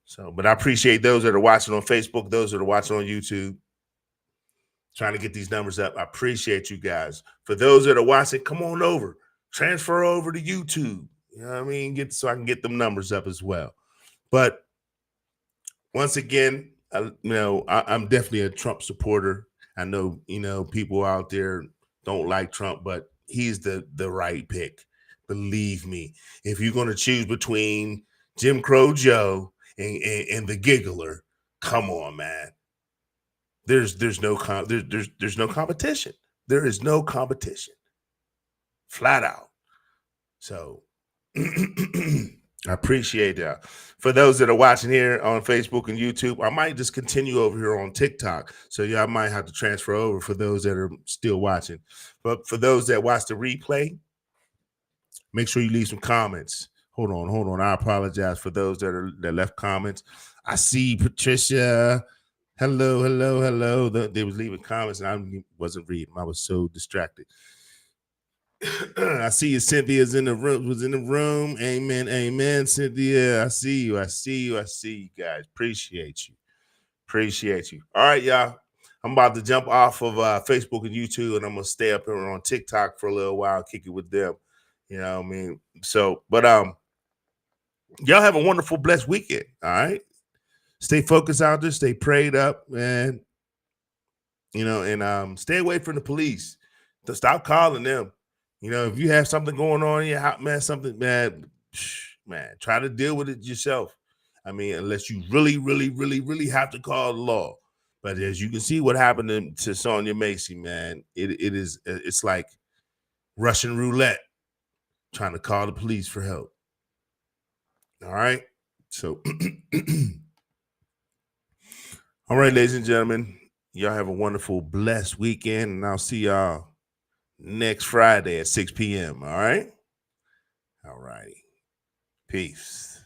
So, but I appreciate those that are watching on Facebook, those that are watching on YouTube, trying to get these numbers up. I appreciate you guys. For those that are watching, come on over, transfer over to YouTube. You know what I mean? So I can get them numbers up as well. But once again, I'm definitely a Trump supporter. I know, people out there don't like Trump, but he's the right pick. Believe me. If you're going to choose between Jim Crow Joe and the giggler, come on, man. There's no competition. There is no competition. Flat out. So I appreciate that. For those that are watching here on Facebook and YouTube, I might just continue over here on TikTok. So y'all might have to transfer over for those that are still watching. But for those that watch the replay, make sure you leave some comments. Hold on. I apologize for those that left comments. I see Patricia. Hello. They was leaving comments and I wasn't reading. I was so distracted. I see you, Cynthia's in the room. Was in the room. Amen, Cynthia. I see you guys. Appreciate you. All right, y'all. I'm about to jump off of Facebook and YouTube, and I'm gonna stay up here on TikTok for a little while, kick it with them. You know what I mean? So, but y'all have a wonderful, blessed weekend. All right. Stay focused out there. Stay prayed up, man. And stay away from the police. Stop calling them. If you have something going on in your house, man, try to deal with it yourself. Unless you really, really, really, really have to call the law. But as you can see what happened to Sonya Massey, man, it's like Russian roulette trying to call the police for help. All right. So, all right, ladies and gentlemen, y'all have a wonderful, blessed weekend, and I'll see y'all next Friday at 6 p.m. All right. Peace.